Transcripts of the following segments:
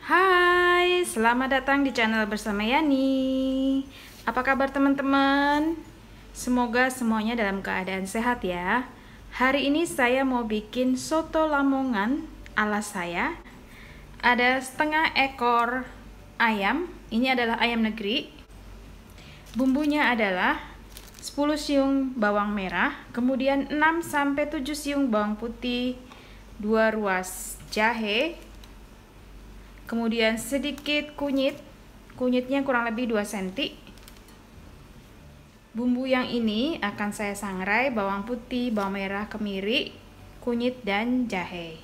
Hai, selamat datang di channel bersama Yani. Apa kabar teman-teman? Semoga semuanya dalam keadaan sehat ya. Hari ini saya mau bikin soto Lamongan ala saya. Ada setengah ekor ayam. Ini adalah ayam negeri. Bumbunya adalah 10 siung bawang merah, kemudian 6-7 siung bawang putih, 2 ruas jahe, kemudian sedikit kunyitnya kurang lebih 2 cm. Bumbu yang ini akan saya sangrai bawang putih, bawang merah, kemiri, kunyit, dan jahe.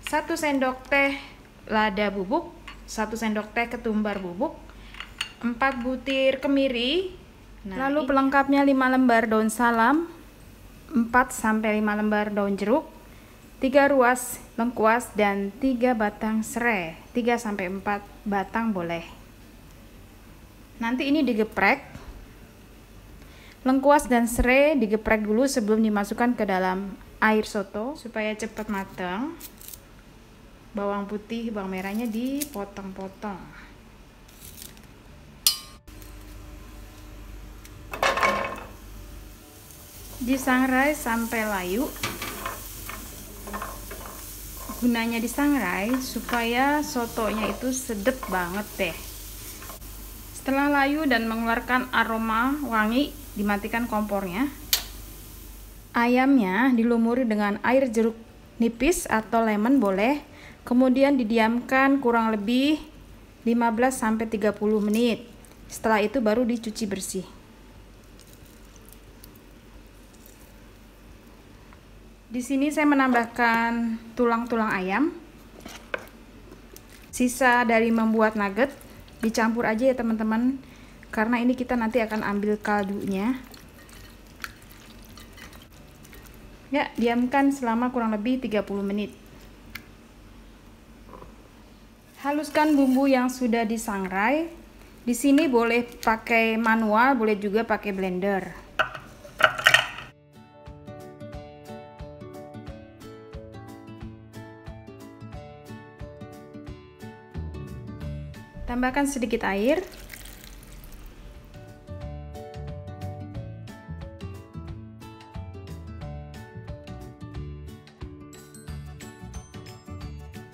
1 sendok teh lada bubuk, 1 sendok teh ketumbar bubuk, 4 butir kemiri. Lalu pelengkapnya 5 lembar daun salam, 4-5 lembar daun jeruk, 3 ruas lengkuas, dan 3 batang serai. 3-4 batang boleh. Nanti ini digeprek. Lengkuas dan serai digeprek dulu sebelum dimasukkan ke dalam air soto supaya cepat matang. Bawang putih, bawang merahnya dipotong-potong. Disangrai sampai layu. Gunanya disangrai supaya sotonya itu sedep banget deh. Setelah layu dan mengeluarkan aroma wangi, dimatikan kompornya. Ayamnya dilumuri dengan air jeruk nipis atau lemon boleh. Kemudian didiamkan kurang lebih 15-30 menit. Setelah itu baru dicuci bersih. Di sini saya menambahkan tulang-tulang ayam. Sisa dari membuat nugget dicampur aja ya teman-teman, karena ini kita nanti akan ambil kaldunya. Ya, diamkan selama kurang lebih 30 menit. Haluskan bumbu yang sudah disangrai. Di sini boleh pakai manual, boleh juga pakai blender. Tambahkan sedikit air.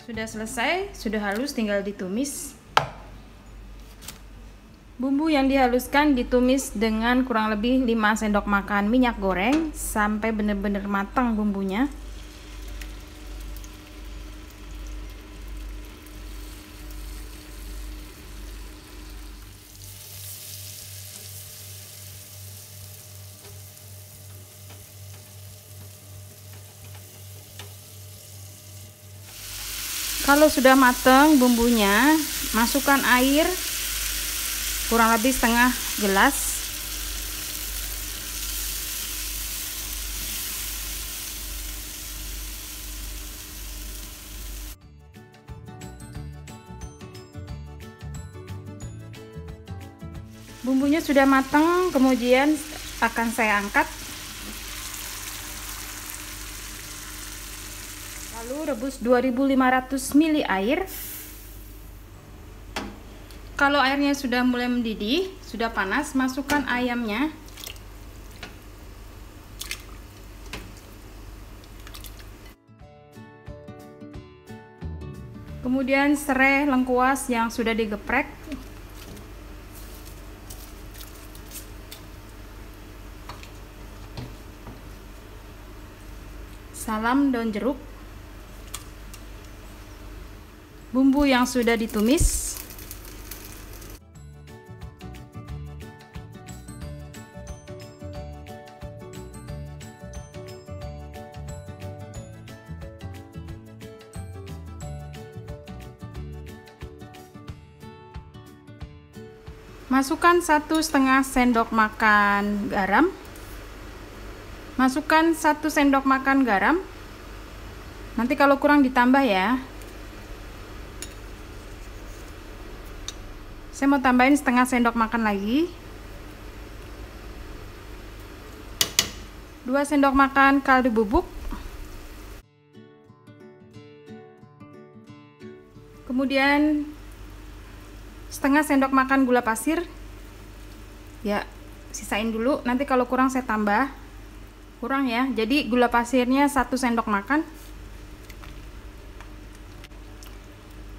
Sudah selesai, sudah halus, tinggal ditumis. Bumbu yang dihaluskan ditumis dengan kurang lebih 5 sendok makan minyak goreng sampai benar-benar matang bumbunya. Kalau sudah matang bumbunya, masukkan air kurang lebih setengah gelas. Bumbunya sudah matang, kemudian akan saya angkat. Lalu rebus 2500 ml air. Kalau airnya sudah mulai mendidih, sudah panas, masukkan ayamnya. Kemudian serai lengkuas yang sudah digeprek. Salam daun jeruk. Bumbu yang sudah ditumis. Masukkan 1,5 sendok makan garam. Masukkan 1 sendok makan garam. Nanti kalau kurang ditambah ya. Saya mau tambahin setengah sendok makan lagi. 2 sendok makan kaldu bubuk. Kemudian setengah sendok makan gula pasir. Ya, sisain dulu, nanti kalau kurang saya tambah. Kurang ya, jadi gula pasirnya 1 sendok makan.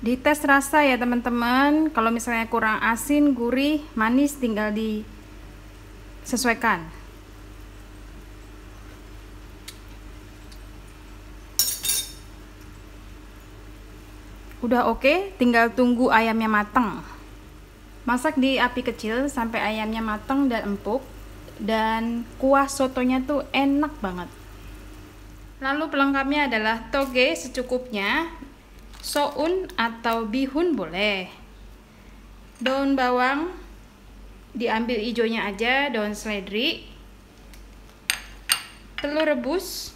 Dites rasa ya teman-teman, kalau misalnya kurang asin, gurih, manis tinggal disesuaikan. Udah oke, tinggal tunggu ayamnya matang. Masak di api kecil sampai ayamnya matang dan empuk, dan kuah sotonya tuh enak banget. Lalu pelengkapnya adalah toge secukupnya, soun atau bihun boleh, daun bawang diambil hijaunya aja, daun seledri, telur rebus,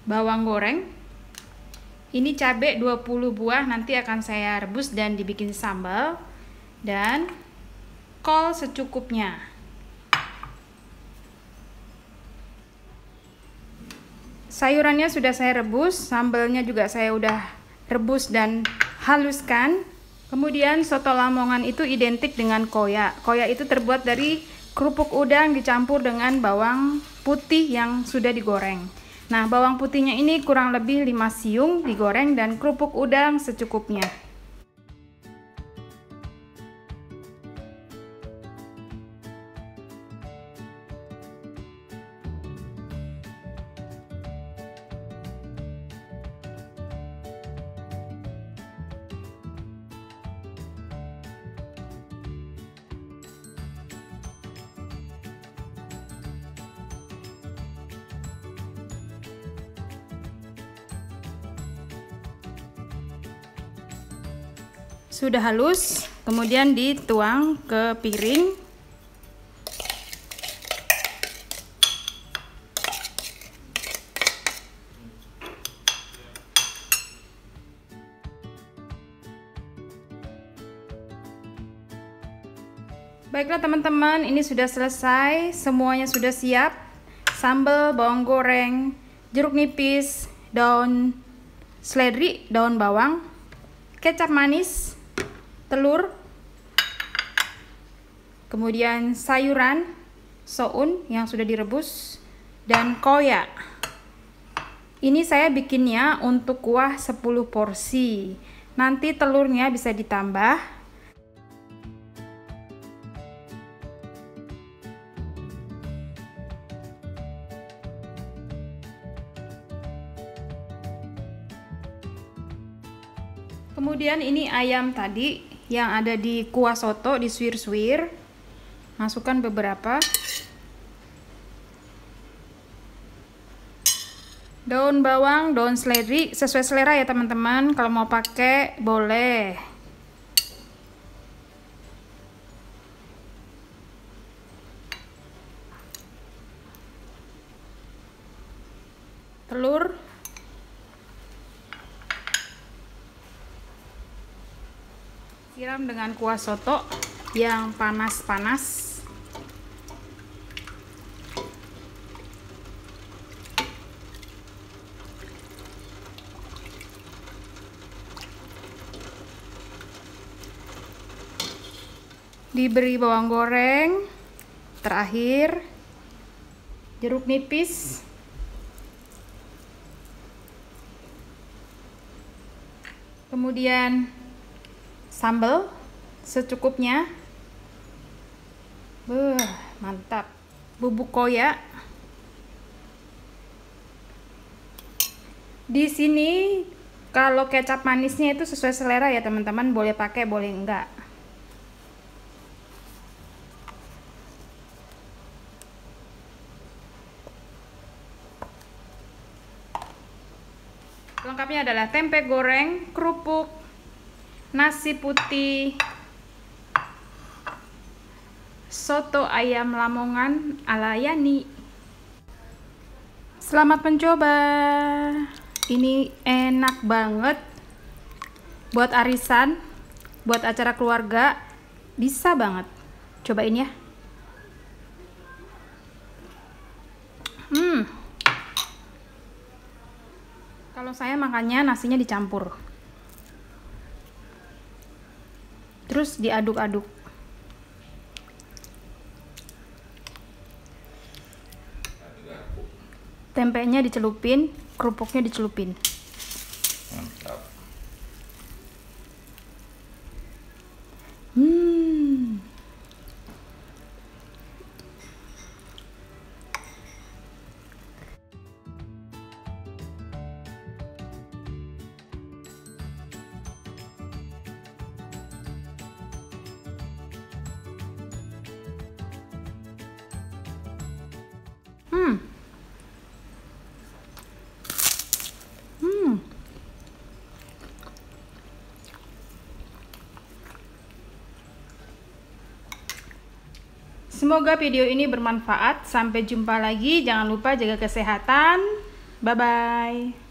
bawang goreng. Ini cabai 20 buah, nanti akan saya rebus dan dibikin sambal, dan kol secukupnya. Sayurannya sudah saya rebus, sambalnya juga saya udah rebus dan haluskan. Kemudian soto Lamongan itu identik dengan koya. Koya itu terbuat dari kerupuk udang dicampur dengan bawang putih yang sudah digoreng. Nah, bawang putihnya ini kurang lebih 5 siung digoreng dan kerupuk udang secukupnya. Sudah halus, kemudian dituang ke piring. Baiklah teman-teman, ini sudah selesai, semuanya sudah siap. Sambal, bawang goreng, jeruk nipis, daun seledri, daun bawang, kecap manis, telur, kemudian sayuran, soun yang sudah direbus, dan koya. Ini saya bikinnya untuk kuah 10 porsi. Nanti telurnya bisa ditambah. Kemudian ini ayam tadi yang ada di kuah soto, disuir-suir, masukkan beberapa, daun bawang, daun seledri sesuai selera ya teman-teman, kalau mau pakai boleh. Telur, siram dengan kuah soto yang panas-panas. Diberi bawang goreng, terakhir jeruk nipis, kemudian sambal secukupnya. Mantap. Bubuk koya. Di sini kalau kecap manisnya itu sesuai selera ya teman-teman, boleh pakai boleh enggak. Lengkapnya adalah tempe goreng, kerupuk, nasi putih, soto ayam Lamongan ala Yani. Selamat mencoba. Ini enak banget buat arisan, buat acara keluarga, bisa banget. Cobain ya. Kalau saya makannya nasinya dicampur, terus diaduk-aduk. Tempenya dicelupin, kerupuknya dicelupin. Mantap. Semoga video ini bermanfaat. Sampai jumpa lagi. Jangan lupa jaga kesehatan. Bye-bye.